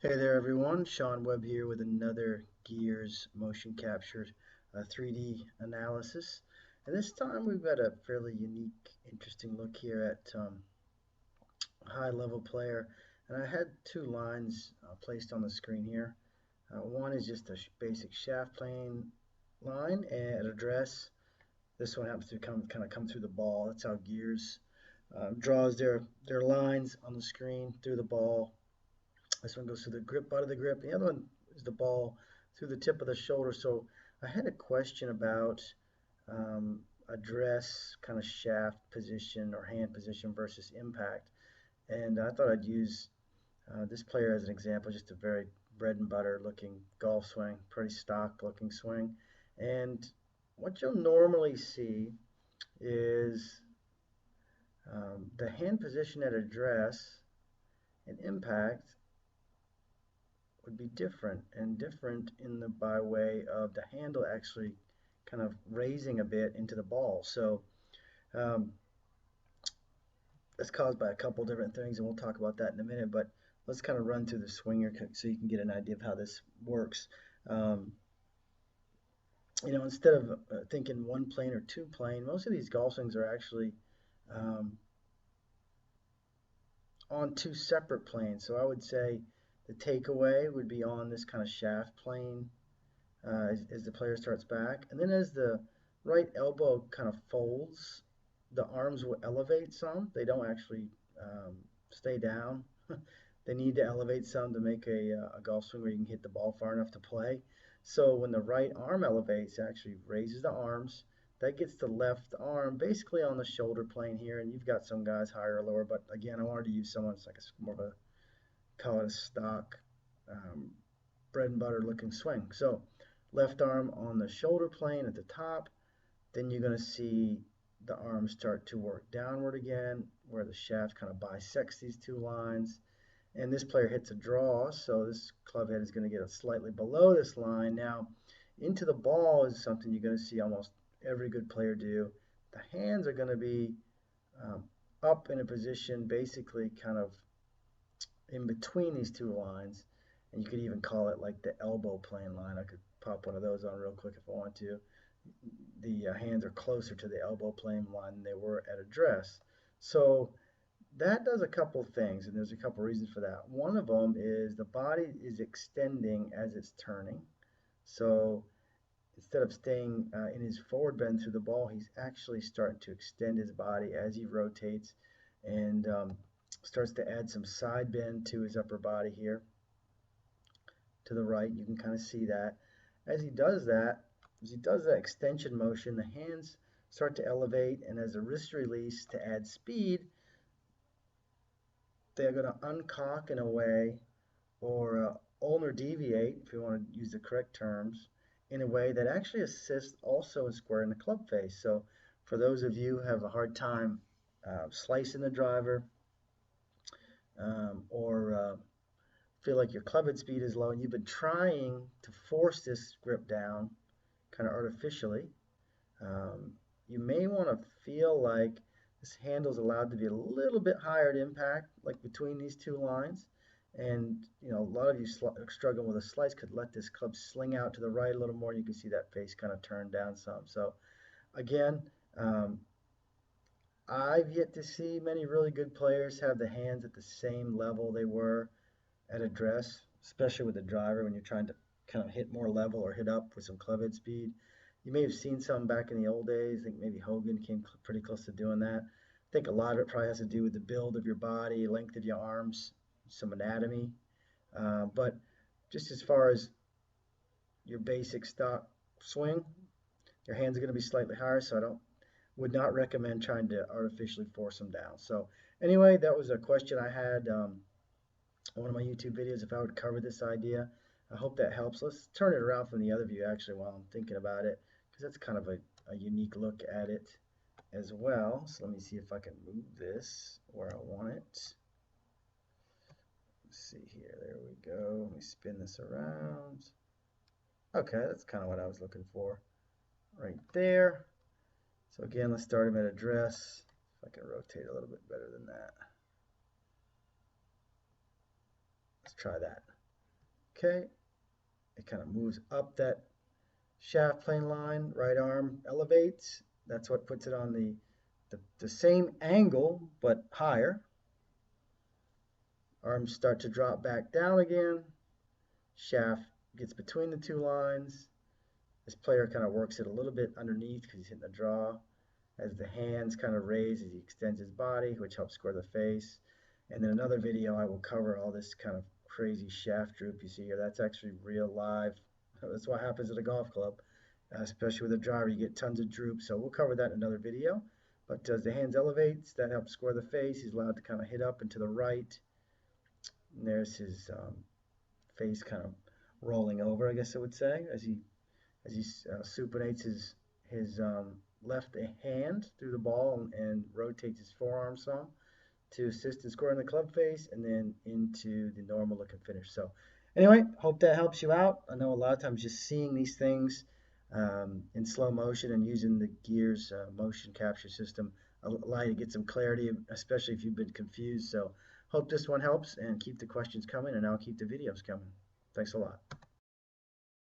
Hey there everyone, Sean Webb here with another Gears motion capture 3D analysis. And this time we've got a fairly unique, interesting look here at high level player. And I had two lines placed on the screen here. One is just a basic shaft plane line at address. This one happens to kind of come through the ball. That's how Gears draws their lines on the screen through the ball. This one goes through the grip, out of the grip. The other one is the ball through the tip of the shoulder. So I had a question about address kind of shaft position or hand position versus impact. And I thought I'd use this player as an example, just a very bread and butter looking golf swing, pretty stock looking swing. And what you'll normally see is the hand position at address and impact would be different, and different in the by way of the handle actually kind of raising a bit into the ball. So um, that's caused by a couple different things, and we'll talk about that in a minute. But let's kind of run through the swinger so you can get an idea of how this works. Um, instead of thinking one plane or two plane, most of these golf swings are actually um, on two separate planes. So I would say the takeaway would be on this kind of shaft plane as the player starts back. And then as the right elbow kind of folds, the arms will elevate some. They don't actually stay down. They need to elevate some to make a golf swing where you can hit the ball far enough to play. So when the right arm elevates, it actually raises the arms. That gets the left arm basically on the shoulder plane here, and you've got some guys higher or lower, but again, I wanted to use someone that's like more of a, call it a stock um, bread and butter looking swing. So left arm on the shoulder plane at the top, then you're going to see the arms start to work downward again, where the shaft kind of bisects these two lines. And this player hits a draw, so this club head is going to get slightly below this line. Now, into the ball is something you're going to see almost every good player do. The hands are going to be um, up in a position basically kind of in between these two lines, and you could even call it like the elbow plane line. I could pop one of those on real quick if I want to. The hands are closer to the elbow plane line than they were at address. So that does a couple things, and there's a couple reasons for that. One of them is the body is extending as it's turning. So instead of staying in his forward bend through the ball, he's actually starting to extend his body as he rotates and starts to add some side bend to his upper body here to the right. You can kind of see that. As he does that, extension motion, the hands start to elevate, and as the wrist release to add speed, they're going to uncock in a way, or ulnar deviate, if you want to use the correct terms, in a way that actually assists also in squaring the club face. So for those of you who have a hard time slicing the driver, or feel like your club head speed is low and you've been trying to force this grip down kind of artificially, you may want to feel like this handle is allowed to be a little bit higher at impact, like between these two lines. And a lot of you struggling with a slice could let this club sling out to the right a little more. You can see that face kind of turn down some. So again, I've yet to see many really good players have the hands at the same level they were at address, especially with the driver when you're trying to kind of hit more level or hit up with some club head speed. You may have seen some back in the old days. I think maybe Hogan came pretty close to doing that. I think a lot of it probably has to do with the build of your body, length of your arms, some anatomy. But just as far as your basic stock swing, your hands are going to be slightly higher, so I would not recommend trying to artificially force them down. So anyway, that was a question I had on one of my YouTube videos if I would cover this idea. I hope that helps. Let's turn it around from the other view actually while I'm thinking about it, because that's kind of a unique look at it as well. So let me see if I can move this where I want it. Let's see here. There we go. Let me spin this around. Okay, that's kind of what I was looking for right there. So again, let's start him at address. If I can rotate a little bit better than that. Let's try that. Okay, it kind of moves up that shaft plane line, right arm elevates. That's what puts it on the same angle, but higher. Arms start to drop back down again. Shaft gets between the two lines. This player kind of works it a little bit underneath because he's hitting the draw. As the hands kind of raise as he extends his body, which helps score the face. And then another video, I will cover all this kind of crazy shaft droop you see here. That's actually real live. That's what happens at a golf club, especially with a driver. You get tons of droop. So we'll cover that in another video. But as the hands elevates, that helps score the face. He's allowed to kind of hit up and to the right. And there's his face kind of rolling over, I guess I would say, as he supinates his left hand through the ball and rotates his forearm some to assist in scoring the club face and then into the normal looking finish. So anyway, hope that helps you out. I know a lot of times just seeing these things in slow motion and using the Gears motion capture system allow you to get some clarity, especially if you've been confused. So hope this one helps, and keep the questions coming, and I'll keep the videos coming. Thanks a lot.